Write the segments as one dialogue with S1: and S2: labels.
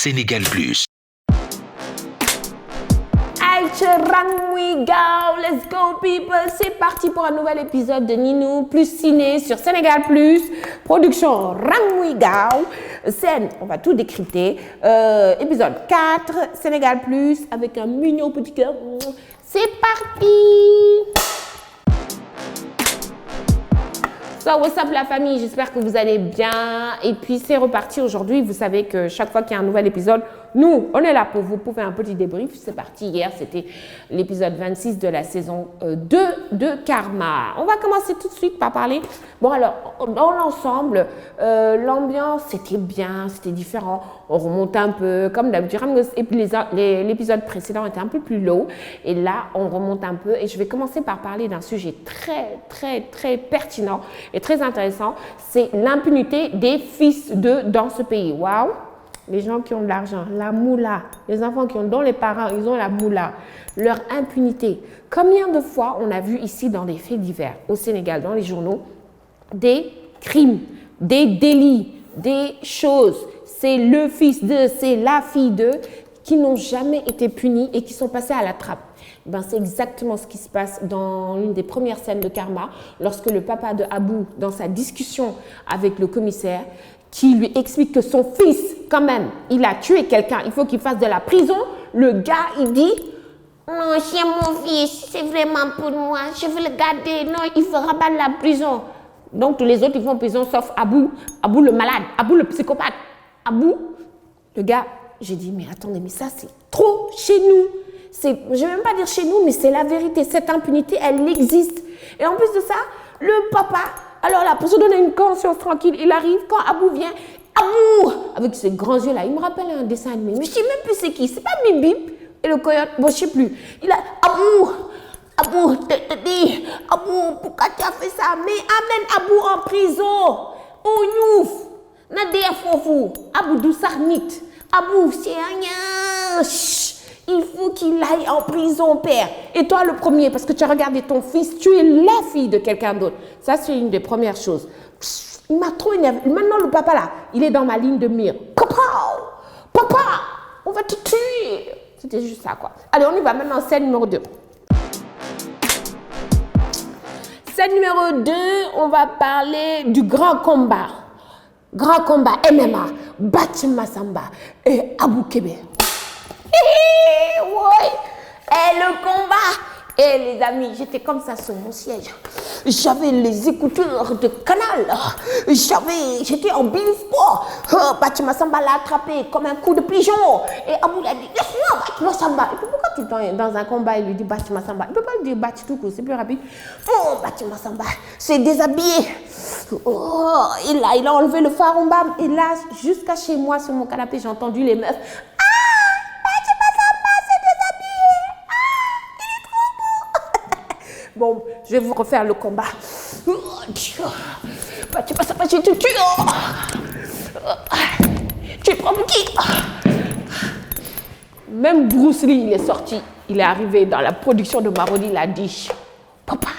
S1: Sénégal Plus.
S2: Let's go people, c'est parti pour un nouvel épisode de Ninou plus Ciné sur Sénégal Plus, production Rangui Gao, scène, on va tout décrypter, épisode 4, Sénégal Plus, avec un mignon petit cœur, c'est parti. So, what's up la famille, j'espère que vous allez bien et puis c'est reparti aujourd'hui, vous savez que chaque fois qu'il y a un nouvel épisode, nous, on est là pour vous, pour faire un petit débrief, c'est parti, hier c'était l'épisode 26 de la saison 2 de Karma. On va commencer tout de suite par parler, bon alors, dans l'ensemble, l'ambiance c'était bien, c'était différent, on remonte un peu, comme d'habitude, et puis l'épisode précédent était un peu plus low, et là on remonte un peu, et je vais commencer par parler d'un sujet très pertinent, et très intéressant, c'est l'impunité des fils dans ce pays. Waouh! Les gens qui ont de l'argent, la moula, les enfants dont les parents, ils ont la moula, leur impunité. Combien de fois on a vu ici dans les faits divers, au Sénégal, dans les journaux, des crimes, des délits, des choses, c'est le fils de, c'est la fille de, qui n'ont jamais été punis et qui sont passés à la trappe. Ben, c'est exactement ce qui se passe dans l'une des premières scènes de Karma, lorsque le papa de Abou, dans sa discussion avec le commissaire, qui lui explique que son fils, quand même, il a tué quelqu'un, il faut qu'il fasse de la prison, le gars, il dit « Non, c'est mon fils, c'est vraiment pour moi, je veux le garder, non, il fera pas de la prison. » Donc, tous les autres, ils vont en prison, sauf Abou le malade, Abou le psychopathe. Abou, le gars, j'ai dit « Mais attendez, mais ça, c'est trop chez nous. » Je ne vais même pas dire chez nous, mais c'est la vérité. Cette impunité, elle existe. Et en plus de ça, le papa, alors là, pour se donner une conscience tranquille, il arrive, quand Abou vient, Abou, avec ses grands yeux là, il me rappelle un dessin animé, mais je ne sais même plus c'est qui, c'est pas Bip Bip et le coyote, bon, je ne sais plus. Il a, Abou, te dis, Abou, pourquoi tu as fait ça? Mais amène Abou en prison, au Youf, Nadia Fofou, Abou Doussarnit, Abou, c'est un il faut qu'il aille en prison, père. Et toi, le premier, parce que tu as regardé ton fils, tu es la fille de quelqu'un d'autre. Ça, c'est une des premières choses. Il m'a trop énervé. Maintenant, le papa, là, il est dans ma ligne de mire. Papa, on va te tuer. C'était juste ça, quoi. Allez, on y va maintenant, scène numéro 2. Scène numéro 2, on va parler du grand combat. Grand combat MMA, Bathie Massamba et Abou Kébé. Ouais. Et le combat. Et les amis, j'étais comme ça sur mon siège. J'avais les écouteurs de Canal. J'étais en Beansport. Bathie Massamba l'a attrapé comme un coup de pigeon. Et Abou l'a dit, laisse-moi Bathie Massamba. Et puis pourquoi tout le temps dans un combat, il lui dit Bathie Massamba? Il ne peut pas lui dire Bathie tout court, c'est plus rapide. Oh, Bathie Massamba, c'est déshabillé. Oh, il a enlevé le farumbam. Et là, jusqu'à chez moi, sur mon canapé, j'ai entendu les meufs. Bon, je vais vous refaire le combat. Bathie Massamba, je te tue. Tu es pour qui? Même Bruce Lee, il est sorti. Il est arrivé dans la production de Marodi, il a dit Papa,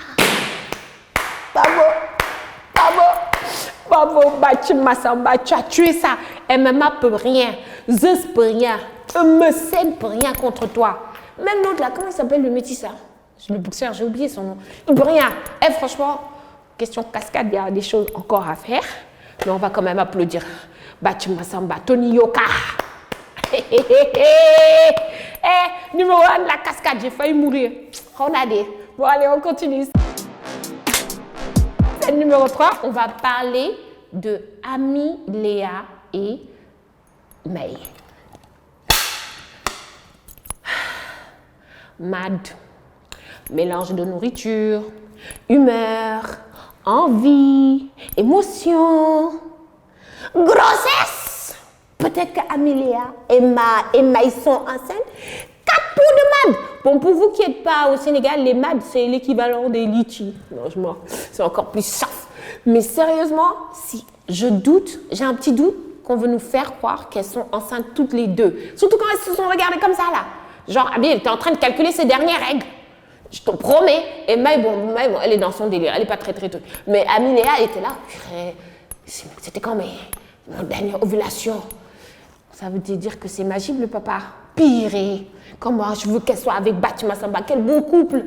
S2: bravo, Bathie Massamba, tu as tué ça. MMA peut rien, Zeus peut rien, Messen peut rien contre toi. Même l'autre là, comment il s'appelle le métis là? Le boxeur, j'ai oublié son nom. Il ne peut rien. Et franchement, question cascade, il y a des choses encore à faire. Mais on va quand même applaudir Bathie Massamba, Tony Yoka. Numéro 1 de la cascade, j'ai failli mourir. Regardez. Bon, allez, on continue. Scène numéro 3, on va parler de Ami, Léa et May. Mad. Mélange de nourriture, humeur, envie, émotion, grossesse. Peut-être qu'Amélia et Maï sont enceintes. 4 pots de mad. Bon, pour vous qui n'êtes pas au Sénégal, les mad, c'est l'équivalent des litchis. Non, je mens. C'est encore plus soft. Mais sérieusement, si je doute, j'ai un petit doute qu'on veut nous faire croire qu'elles sont enceintes toutes les deux. Surtout quand elles se sont regardées comme ça, là. Genre, Abby, elle était en train de calculer ses dernières règles. Je te promets. Et Maï, bon, elle est dans son délire. Elle n'est pas très truc. Mais Amélia, elle était là. C'était quand ma dernière ovulation. Ça veut dire que c'est magique le papa. Pire. Comment je veux qu'elle soit avec Bathie Massamba. Quel beau couple.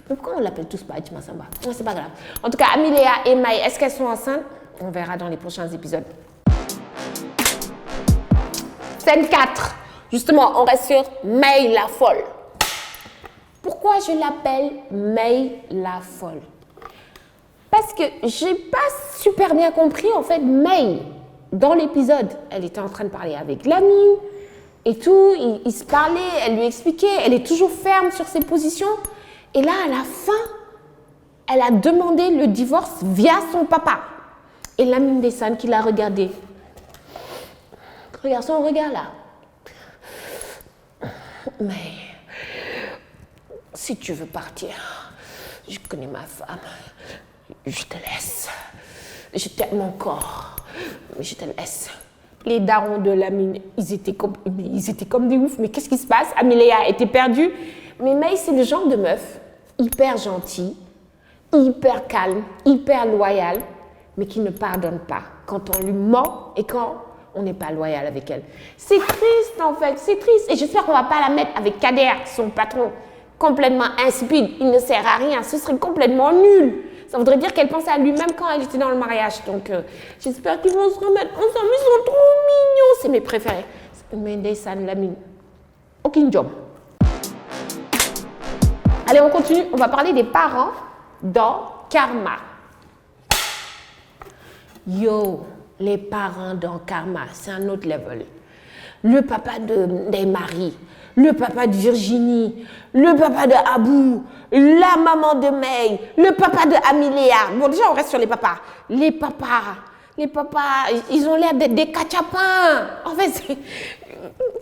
S2: Mais pourquoi on l'appelle tous Bathie Massamba? C'est pas grave. En tout cas, Amiléa et Maï, est-ce qu'elles sont enceintes? On verra dans les prochains épisodes. Scène 4. Justement, on reste sur Maï la folle. Pourquoi je l'appelle Maï la folle? Parce que j'ai pas super bien compris, en fait, Maï, dans l'épisode, elle était en train de parler avec Lamine et tout, ils se parlaient, elle lui expliquait, elle est toujours ferme sur ses positions. Et là, à la fin, elle a demandé le divorce via son papa. Et Lamine Desane qui l'a regardé. Regarde son regard là. Mais si tu veux partir, je connais ma femme, je te laisse. Je t'aime encore, mais je te laisse. Les darons de Lamine, ils étaient comme des oufs. Mais qu'est-ce qui se passe? Amiléa était perdue. Mais Maï, c'est le genre de meuf hyper gentille, hyper calme, hyper loyale, mais qui ne pardonne pas quand on lui ment et quand on n'est pas loyal avec elle. C'est triste en fait, c'est triste. Et j'espère qu'on ne va pas la mettre avec Kader, son patron, complètement insipide. Il ne sert à rien, ce serait complètement nul. Ça voudrait dire qu'elle pensait à lui-même quand elle était dans le mariage. Donc, j'espère qu'ils vont se remettre ensemble. Ils sont trop mignons. C'est mes préférés. Mais Ndeysaan, Lamine, aucun job. Allez, on continue. On va parler des parents dans Karma. Yo, les parents dans Karma, c'est un autre level. Le papa des Marie, le papa de Virginie, le papa de Abou, la maman de May, le papa de Amiléa. Bon, déjà, on reste sur les papas. Les papas, ils ont l'air d'être des cachapins. En fait,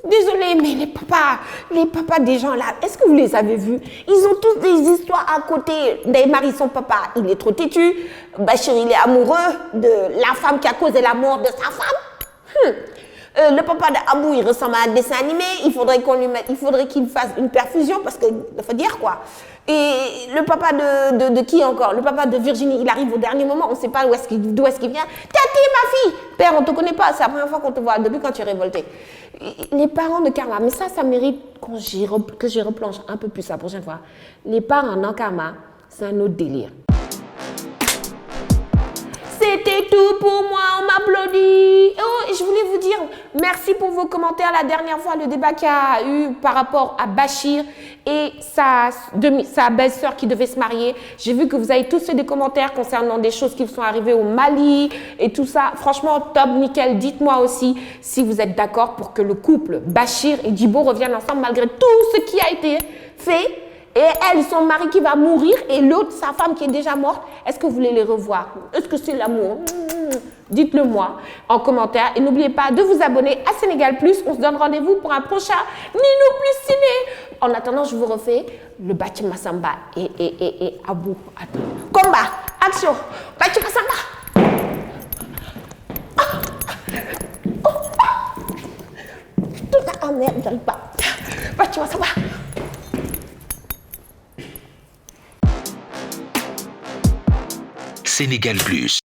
S2: désolé, mais les papas des gens là, est-ce que vous les avez vus? Ils ont tous des histoires à côté. Marie, son papa, il est trop têtu. Bachir, il est amoureux de la femme qui a causé la mort de sa femme. Le papa d'Abou, il ressemble à un dessin animé. Il faudrait qu'il fasse une perfusion parce qu'il faut dire quoi. Et le papa de qui encore? Le papa de Virginie, il arrive au dernier moment, on ne sait pas d'où est-ce qu'il vient. Tati, ma fille! Père, on ne te connaît pas, c'est la première fois qu'on te voit, depuis quand tu es révolté. Les parents de Karma, mais ça mérite que j'y replonge un peu plus la prochaine fois. Les parents dans Karma, c'est un autre délire. C'était tout pour moi, on m'applaudit. Oh, et je voulais vous dire merci pour vos commentaires. La dernière fois, le débat qu'il y a eu par rapport à Bachir et sa belle-sœur qui devait se marier. J'ai vu que vous avez tous fait des commentaires concernant des choses qui sont arrivées au Mali et tout ça. Franchement, top, nickel. Dites-moi aussi si vous êtes d'accord pour que le couple Bachir et Djibo reviennent ensemble malgré tout ce qui a été fait. Et elle, son mari qui va mourir, et l'autre, sa femme qui est déjà morte. Est-ce que vous voulez les revoir? Est-ce que c'est l'amour? Dites-le moi en commentaire. Et n'oubliez pas de vous abonner à Sénégal Plus. On se donne rendez-vous pour un prochain Nino Plus Ciné. En attendant, je vous refais le Bathie Massamba et Abou. Combat, action, Bathie Massamba. Ah merde, j'arrive pas. Bathie Massamba.
S1: Sénégal Plus.